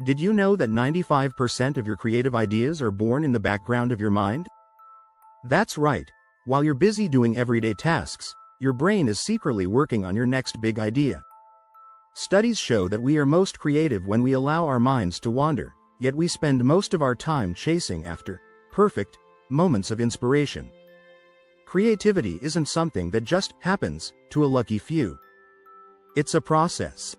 Did you know that 95% of your creative ideas are born in the background of your mind? That's right. While you're busy doing everyday tasks, your brain is secretly working on your next big idea. Studies show that we are most creative when we allow our minds to wander, yet we spend most of our time chasing after perfect moments of inspiration. Creativity isn't something that just happens to a lucky few. It's a process.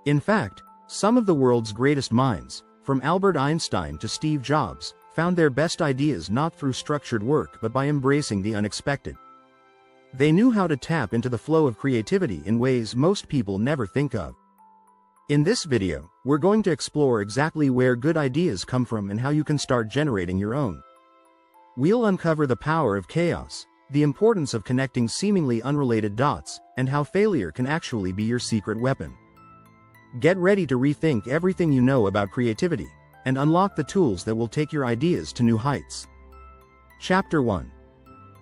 In fact, some of the world's greatest minds, from Albert Einstein to Steve Jobs, found their best ideas not through structured work but by embracing the unexpected. They knew how to tap into the flow of creativity in ways most people never think of. In this video, we're going to explore exactly where good ideas come from and how you can start generating your own. We'll uncover the power of chaos, the importance of connecting seemingly unrelated dots, and how failure can actually be your secret weapon. Get ready to rethink everything you know about creativity, and unlock the tools that will take your ideas to new heights. Chapter 1.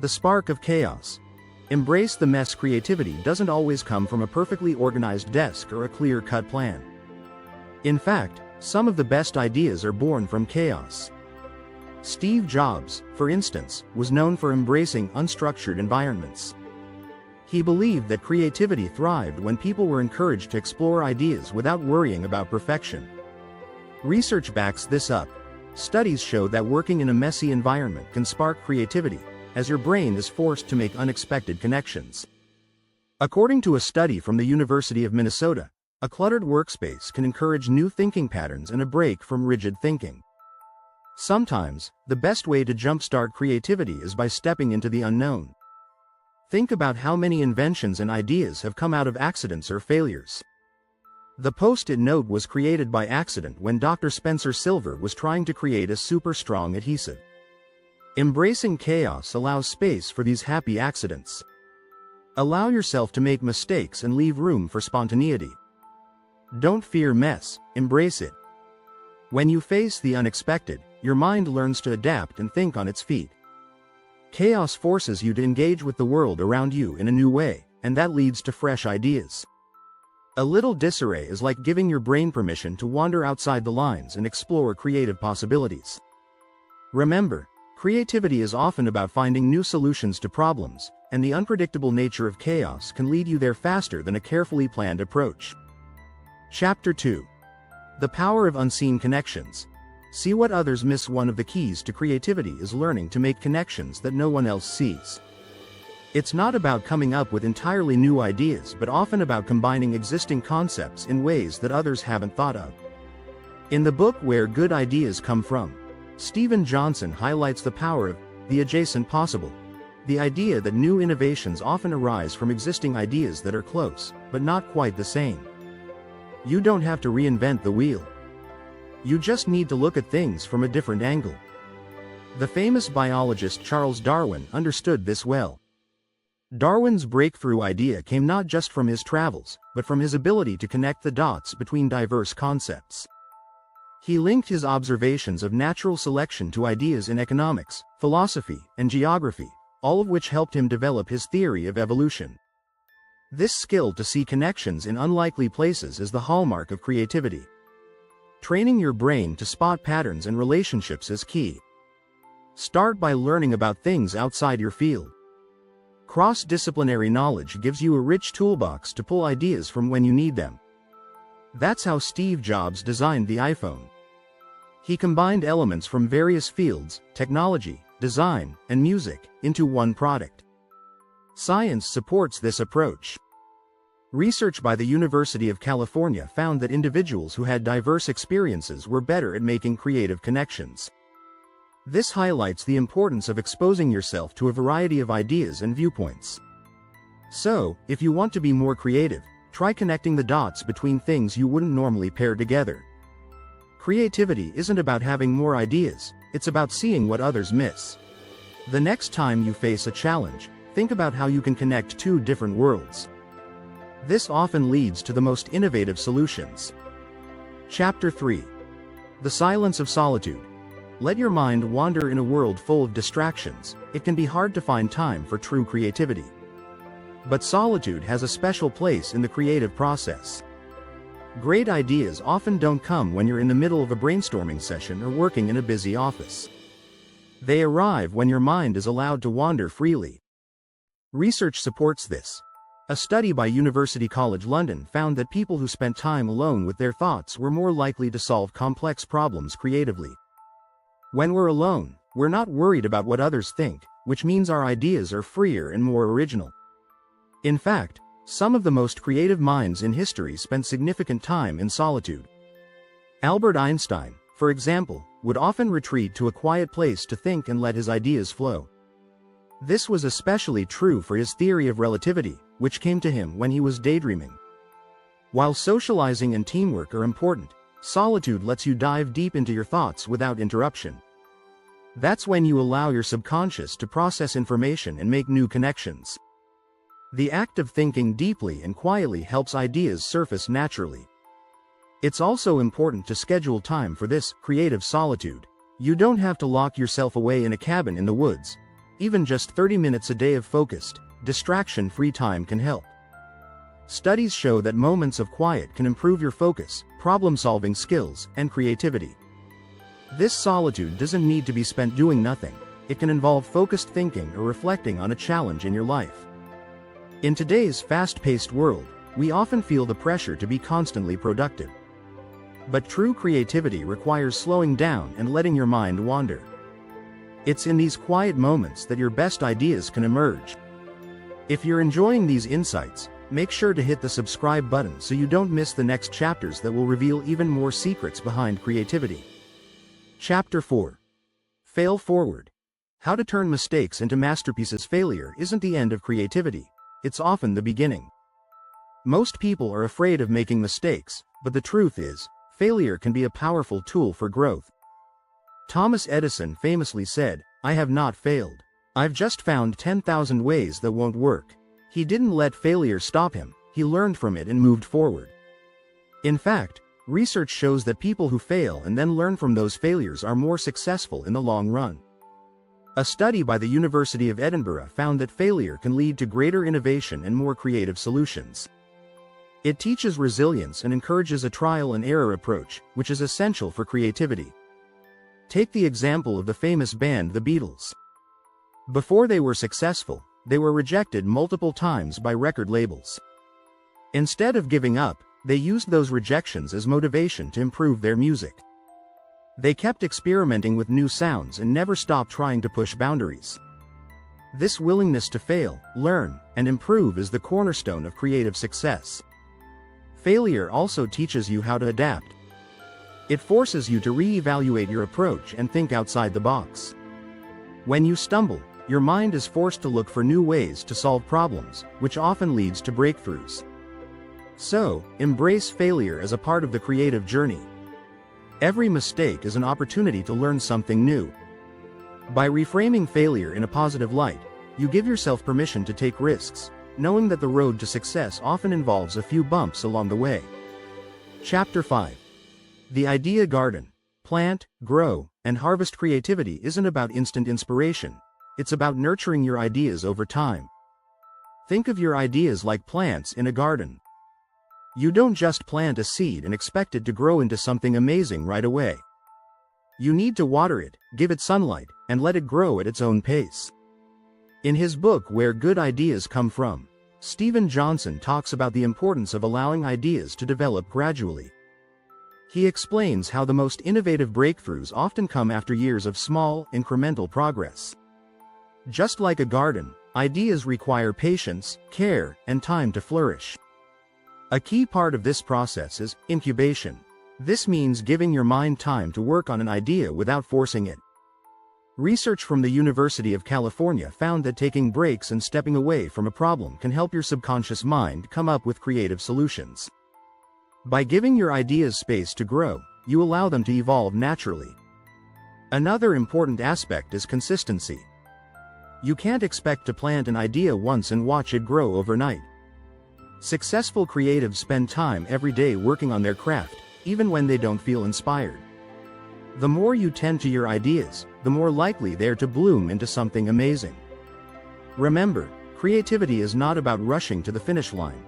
The Spark of Chaos. Embrace the mess. Creativity doesn't always come from a perfectly organized desk or a clear-cut plan. In fact, some of the best ideas are born from chaos. Steve Jobs, for instance, was known for embracing unstructured environments. He believed that creativity thrived when people were encouraged to explore ideas without worrying about perfection. Research backs this up. Studies show that working in a messy environment can spark creativity, as your brain is forced to make unexpected connections. According to a study from the University of Minnesota, a cluttered workspace can encourage new thinking patterns and a break from rigid thinking. Sometimes, the best way to jumpstart creativity is by stepping into the unknown. Think about how many inventions and ideas have come out of accidents or failures. The Post-it note was created by accident when Dr. Spencer Silver was trying to create a super strong adhesive. Embracing chaos allows space for these happy accidents. Allow yourself to make mistakes and leave room for spontaneity. Don't fear mess, embrace it. When you face the unexpected, your mind learns to adapt and think on its feet. Chaos forces you to engage with the world around you in a new way, and that leads to fresh ideas. A little disarray is like giving your brain permission to wander outside the lines and explore creative possibilities. Remember, creativity is often about finding new solutions to problems, and the unpredictable nature of chaos can lead you there faster than a carefully planned approach. Chapter 2. The Power of Unseen Connections. See what others miss. One of the keys to creativity is learning to make connections that no one else sees. It's not about coming up with entirely new ideas but often about combining existing concepts in ways that others haven't thought of. In the book Where Good Ideas Come From, Stephen Johnson highlights the power of the adjacent possible, the idea that new innovations often arise from existing ideas that are close, but not quite the same. You don't have to reinvent the wheel. You just need to look at things from a different angle. The famous biologist Charles Darwin understood this well. Darwin's breakthrough idea came not just from his travels, but from his ability to connect the dots between diverse concepts. He linked his observations of natural selection to ideas in economics, philosophy, and geography, all of which helped him develop his theory of evolution. This skill to see connections in unlikely places is the hallmark of creativity. Training your brain to spot patterns and relationships is key. Start by learning about things outside your field. Cross-disciplinary knowledge gives you a rich toolbox to pull ideas from when you need them. That's how Steve Jobs designed the iPhone. He combined elements from various fields, technology, design, and music, into one product. Science supports this approach. Research by the University of California found that individuals who had diverse experiences were better at making creative connections. This highlights the importance of exposing yourself to a variety of ideas and viewpoints. So, if you want to be more creative, try connecting the dots between things you wouldn't normally pair together. Creativity isn't about having more ideas, it's about seeing what others miss. The next time you face a challenge, think about how you can connect two different worlds. This often leads to the most innovative solutions. Chapter 3. The Silence of Solitude. Let your mind wander in a world full of distractions. It can be hard to find time for true creativity. But solitude has a special place in the creative process. Great ideas often don't come when you're in the middle of a brainstorming session or working in a busy office. They arrive when your mind is allowed to wander freely. Research supports this. A study by University College London found that people who spent time alone with their thoughts were more likely to solve complex problems creatively. When we're alone, we're not worried about what others think, which means our ideas are freer and more original. In fact, some of the most creative minds in history spent significant time in solitude. Albert Einstein, for example, would often retreat to a quiet place to think and let his ideas flow. This was especially true for his theory of relativity, which came to him when he was daydreaming. While socializing and teamwork are important, solitude lets you dive deep into your thoughts without interruption. That's when you allow your subconscious to process information and make new connections. The act of thinking deeply and quietly helps ideas surface naturally. It's also important to schedule time for this creative solitude. You don't have to lock yourself away in a cabin in the woods. Even just 30 minutes a day of focused, distraction-free time can help. Studies show that moments of quiet can improve your focus, problem-solving skills, and creativity. This solitude doesn't need to be spent doing nothing. It can involve focused thinking or reflecting on a challenge in your life. In today's fast-paced world, we often feel the pressure to be constantly productive. But true creativity requires slowing down and letting your mind wander. It's in these quiet moments that your best ideas can emerge. If you're enjoying these insights, make sure to hit the subscribe button so you don't miss the next chapters that will reveal even more secrets behind creativity. Chapter 4. Fail Forward. How to turn mistakes into masterpieces. Failure isn't the end of creativity. It's often the beginning. Most people are afraid of making mistakes, but the truth is, failure can be a powerful tool for growth. Thomas Edison famously said, "I have not failed. I've just found 10,000 ways that won't work." He didn't let failure stop him, he learned from it and moved forward. In fact, research shows that people who fail and then learn from those failures are more successful in the long run. A study by the University of Edinburgh found that failure can lead to greater innovation and more creative solutions. It teaches resilience and encourages a trial and error approach, which is essential for creativity. Take the example of the famous band The Beatles. Before they were successful, they were rejected multiple times by record labels. Instead of giving up, they used those rejections as motivation to improve their music. They kept experimenting with new sounds and never stopped trying to push boundaries. This willingness to fail, learn, and improve is the cornerstone of creative success. Failure also teaches you how to adapt. It forces you to re-evaluate your approach and think outside the box. When you stumble, your mind is forced to look for new ways to solve problems, which often leads to breakthroughs. So, embrace failure as a part of the creative journey. Every mistake is an opportunity to learn something new. By reframing failure in a positive light, you give yourself permission to take risks, knowing that the road to success often involves a few bumps along the way. Chapter 5. The Idea Garden. Plant, grow, and harvest. Creativity isn't about instant inspiration. It's about nurturing your ideas over time. Think of your ideas like plants in a garden. You don't just plant a seed and expect it to grow into something amazing right away. You need to water it, give it sunlight, and let it grow at its own pace. In his book Where Good Ideas Come From, Stephen Johnson talks about the importance of allowing ideas to develop gradually. He explains how the most innovative breakthroughs often come after years of small, incremental progress. Just like a garden, ideas require patience, care, and time to flourish. A key part of this process is incubation. This means giving your mind time to work on an idea without forcing it. Research from the University of California found that taking breaks and stepping away from a problem can help your subconscious mind come up with creative solutions. By giving your ideas space to grow, you allow them to evolve naturally. Another important aspect is consistency. You can't expect to plant an idea once and watch it grow overnight. Successful creatives spend time every day working on their craft, even when they don't feel inspired. The more you tend to your ideas, the more likely they are to bloom into something amazing. Remember, creativity is not about rushing to the finish line.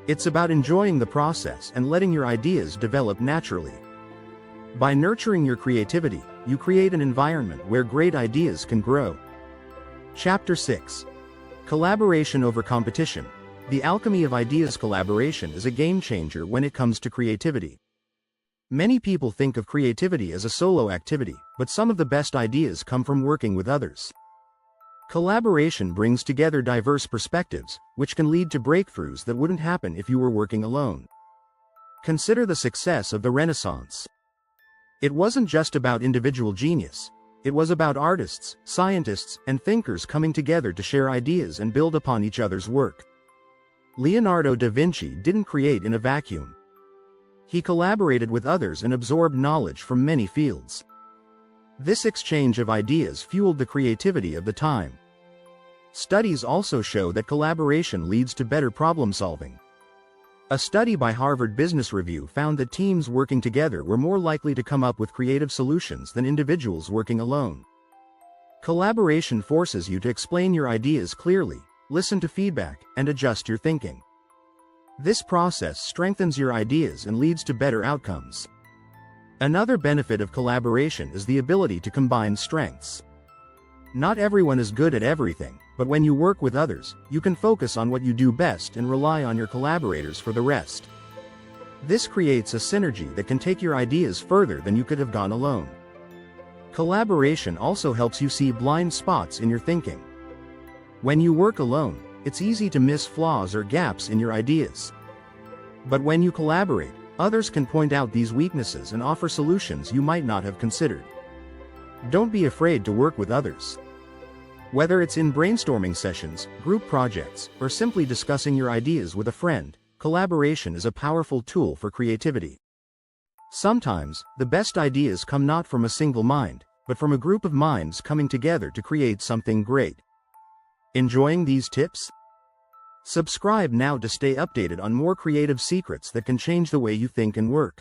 It's about enjoying the process and letting your ideas develop naturally. By nurturing your creativity, you create an environment where great ideas can grow. Chapter 6. Collaboration over competition. The alchemy of ideas. Collaboration is a game changer when it comes to creativity. Many people think of creativity as a solo activity, but some of the best ideas come from working with others. Collaboration brings together diverse perspectives, which can lead to breakthroughs that wouldn't happen if you were working alone. Consider the success of the Renaissance. It wasn't just about individual genius. It was about artists, scientists, and thinkers coming together to share ideas and build upon each other's work. Leonardo da Vinci didn't create in a vacuum. He collaborated with others and absorbed knowledge from many fields. This exchange of ideas fueled the creativity of the time. Studies also show that collaboration leads to better problem solving. A study by Harvard Business Review found that teams working together were more likely to come up with creative solutions than individuals working alone. Collaboration forces you to explain your ideas clearly, listen to feedback, and adjust your thinking. This process strengthens your ideas and leads to better outcomes. Another benefit of collaboration is the ability to combine strengths. Not everyone is good at everything, but when you work with others, you can focus on what you do best and rely on your collaborators for the rest. This creates a synergy that can take your ideas further than you could have gone alone. Collaboration also helps you see blind spots in your thinking. When you work alone, it's easy to miss flaws or gaps in your ideas. But when you collaborate, others can point out these weaknesses and offer solutions you might not have considered. Don't be afraid to work with others. Whether it's in brainstorming sessions, group projects, or simply discussing your ideas with a friend, collaboration is a powerful tool for creativity. Sometimes, the best ideas come not from a single mind, but from a group of minds coming together to create something great. Enjoying these tips? Subscribe now to stay updated on more creative secrets that can change the way you think and work.